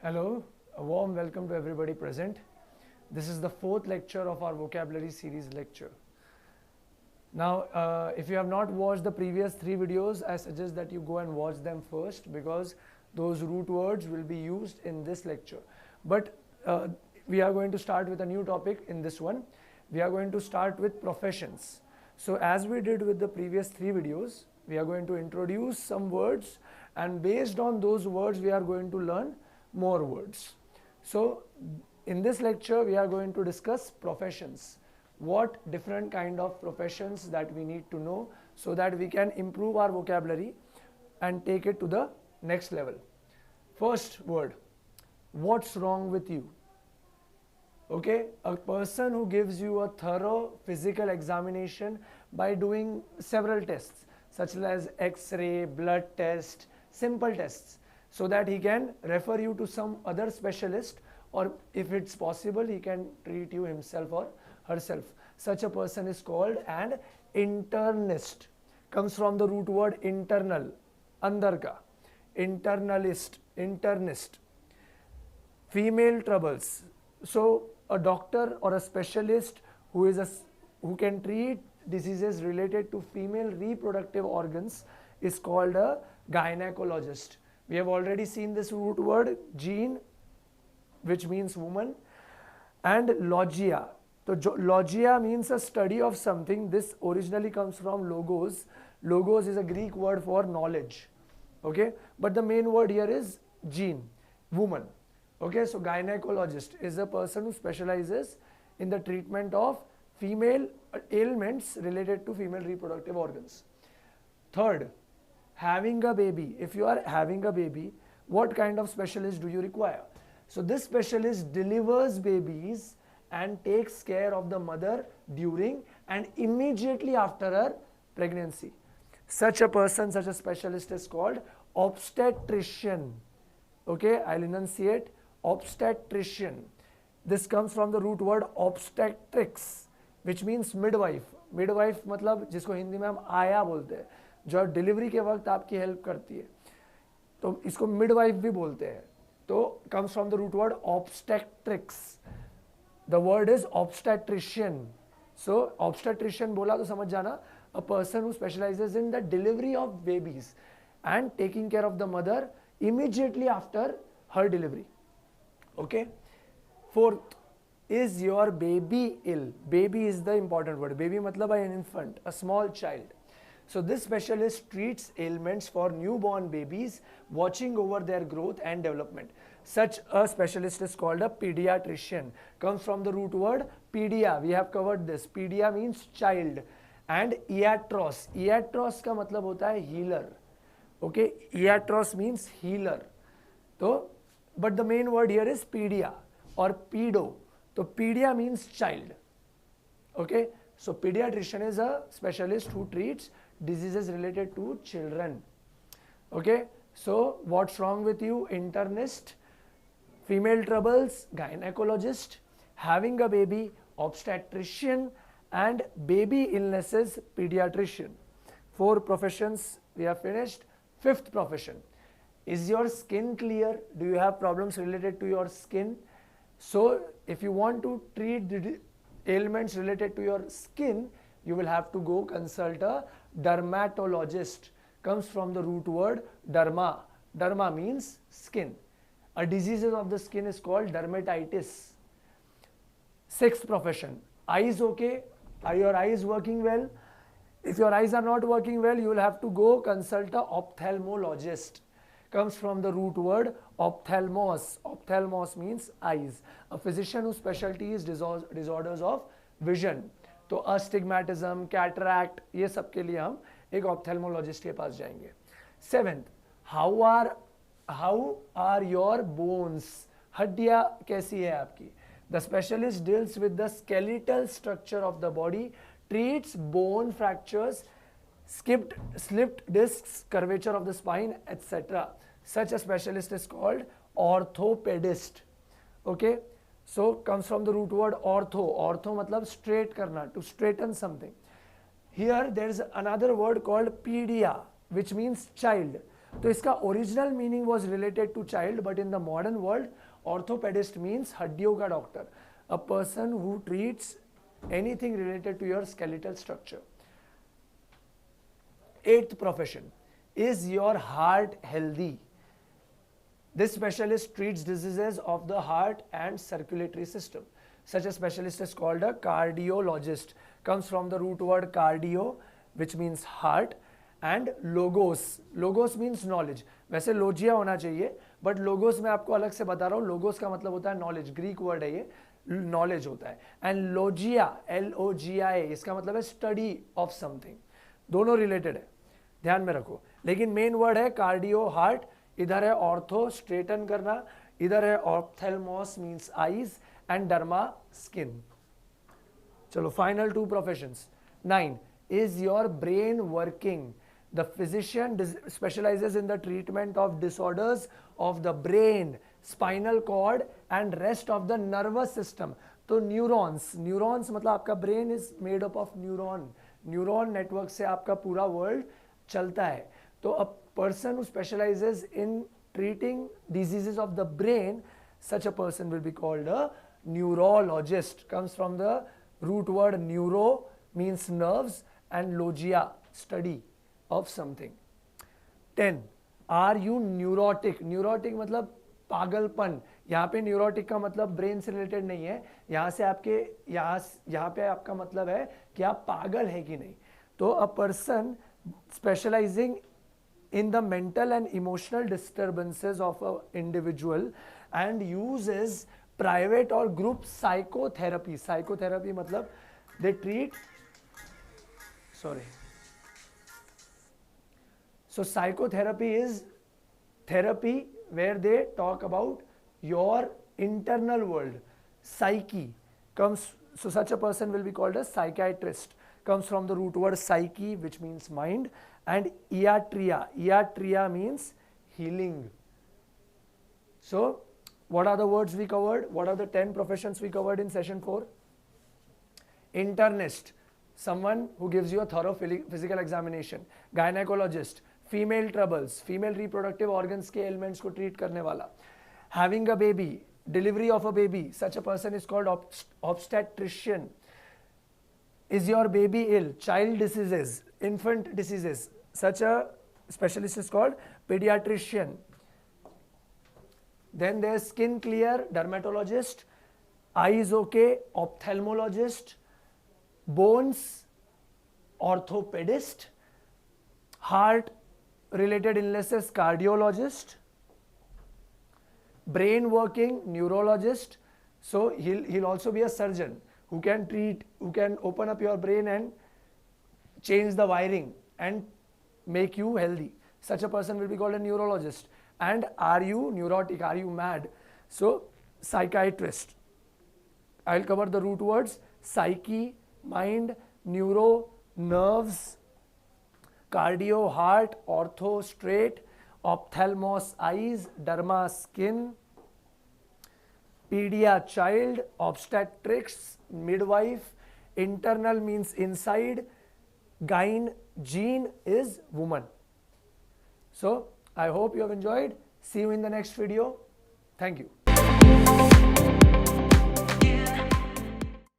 Hello, a warm welcome to everybody present. This is the fourth lecture of our vocabulary series lecture. Now, if you have not watched the previous three videos, I suggest that you go and watch them first because those root words will be used in this lecture. But we are going to start with a new topic in this one. We are going to start with professions. So as we did with the previous three videos, we are going to introduce some words, and based on those words we are going to learn more words. So in this lecture we are going to discuss professions. What different kind of professions that we need to know so that we can improve our vocabulary and take it to the next level. First word, what's wrong with you? Okay, a person who gives you a thorough physical examination by doing several tests such as X-ray, blood test, simple tests, so that he can refer you to some other specialist, or if it's possible he can treat you himself or herself. Such a person is called an internist. Comes from the root word internal, andar ka, internalist, internist. Female troubles. So a doctor or a specialist who can treat diseases related to female reproductive organs is called a gynecologist. We have already seen this root word gene, which means woman, and logia. So logia means a study of something. This originally comes from logos. Logos is a Greek word for knowledge. Okay, but the main word here is gene, woman. Okay, so gynecologist is a person who specializes in the treatment of female ailments related to female reproductive organs. Third, having a baby. If you are having a baby, what kind of specialist do you require? So this specialist delivers babies and takes care of the mother during and immediately after her pregnancy. Such a person, such a specialist is called obstetrician. Okay, I'll enunciate. Obstetrician. This comes from the root word obstetrics, which means midwife. Midwife मतलब जिसको हिंदी में हम आया बोलते हैं, जो delivery के वक्त आपकी हेल्प करती है, तो इसको मिडवाइफ भी बोलते हैं. तो comes from the root word obstetrics. The word is obstetrician. So obstetrician बोला तो समझ जाना, a person who specializes in the delivery of babies and taking care of the mother immediately after her delivery. Okay. Fourth, is your baby ill? Baby is the important word. Baby matlab an infant, a small child. So this specialist treats ailments for newborn babies, watching over their growth and development. Such a specialist is called a pediatrician. Comes from the root word pedia. We have covered this. Pedia means child. And iatros. Iatros का मतलब होता है healer. Okay, iatros means healer. So, but the main word here is pedia or pedo. So pedia means child. Okay, so pediatrician is a specialist who treats diseases related to children. Okay, so what's wrong with you? Internist. Female troubles, gynecologist. Having a baby, obstetrician. And baby illnesses, pediatrician. 4 professions we have finished. 5th profession. Is your skin clear? Do you have problems related to your skin? So if you want to treat the ailments related to your skin, you will have to go consult a dermatologist. Comes from the root word derma. Derma means skin. A disease of the skin is called dermatitis. 6th profession. Eyes okay? Are your eyes working well? If your eyes are not working well, you will have to go consult a ophthalmologist. Comes from the root word ophthalmos. Ophthalmos means eyes. A physician whose specialty is disorders of vision. तो astigmatism, cataract, ये सब के लिए हम एक ophthalmologist के पास जाएंगे. 7th, how are your bones? हड्डियाँ कैसी है आपकी? The specialist deals with the skeletal structure of the body, treats bone fractures, slipped discs, curvature of the spine, etc. Such a specialist is called orthopedist. Okay, so comes from the root word ortho. Ortho matlab straight karna, to straighten something. Here there is another word called pedia, which means child. तो इसका original meaning was related to child, but in the modern world orthopaedist means हड्डियों का doctor, a person who treats anything related to your skeletal structure. Eighth profession, is your heart healthy? This specialist treats diseases of the heart and circulatory system. Such a specialist is called a cardiologist. Comes from the root word cardio, which means heart, and logos. Logos means knowledge. वैसे लोजिया होना चाहिए, but logos मैं आपको अलग से बता रहा हूँ. logos का मतलब होता है knowledge. Greek word है ये, knowledge होता है. And logia, L-O-G-I-A, इसका मतलब है study of something. दोनों related है, ध्यान में रखो. लेकिन मेन वर्ड है कार्डियो, हार्ट. इधर है ऑर्थो, स्ट्रेटन करना. इधर है ophthalmos, means eyes, and derma, skin. चलो final 2 professions. 9, is your brain working? The physician specializes in the treatment of disorders of the brain, spinal cord and rest of the nervous system. तो neurons, neurons मतलब आपका brain is made up of neuron. Neuron network से आपका पूरा world चलता है. तो अ person who specialises in treating diseases of the brain, such a person will be called a neurologist. Comes from the root word neuro, means nerves, and logia, study of something. 10, are you neurotic? Neurotic मतलब पागलपन. यहाँ पे neurotic का मतलब brain से related नहीं है. यहाँ से आपके यहाँ पे आपका मतलब है कि आप पागल है कि नहीं. तो a person specialising in the mental and emotional disturbances of an individual and uses private or group psychotherapy. Psychotherapy matlab they treat, so psychotherapy is therapy where they talk about your internal world. Psyche comes, so such a person will be called a psychiatrist. Comes from the root word psyche, which means mind, and iatria. Iatria means healing. So what are the words we covered? What are the 10 professions we covered in session 4? Internist, someone who gives you a thorough physical examination. Gynecologist, female troubles, female reproductive organs के ailments को treat करने वाला. Having a baby, delivery of a baby, such a person is called obstetrician. Is your baby ill? Child diseases, infant diseases, such a specialist is called pediatrician. Then there's skin clear, dermatologist. Eyes okay, ophthalmologist. Bones, orthopedist. Heart related illnesses, cardiologist. Brain working, neurologist. So he'll also be a surgeon who can treat, who can open up your brain and change the wiring and make you healthy. Such a person will be called a neurologist. And are you neurotic? Are you mad? So psychiatrist. I'll cover the root words: psyche, mind, neuro, nerves, cardio, heart, ortho, straight, ophthalmos, eyes, derma, skin, pedia, child, obstetrics, midwife, internal means inside, gyne, gene is woman. So I hope you have enjoyed. See you in the next video. Thank you.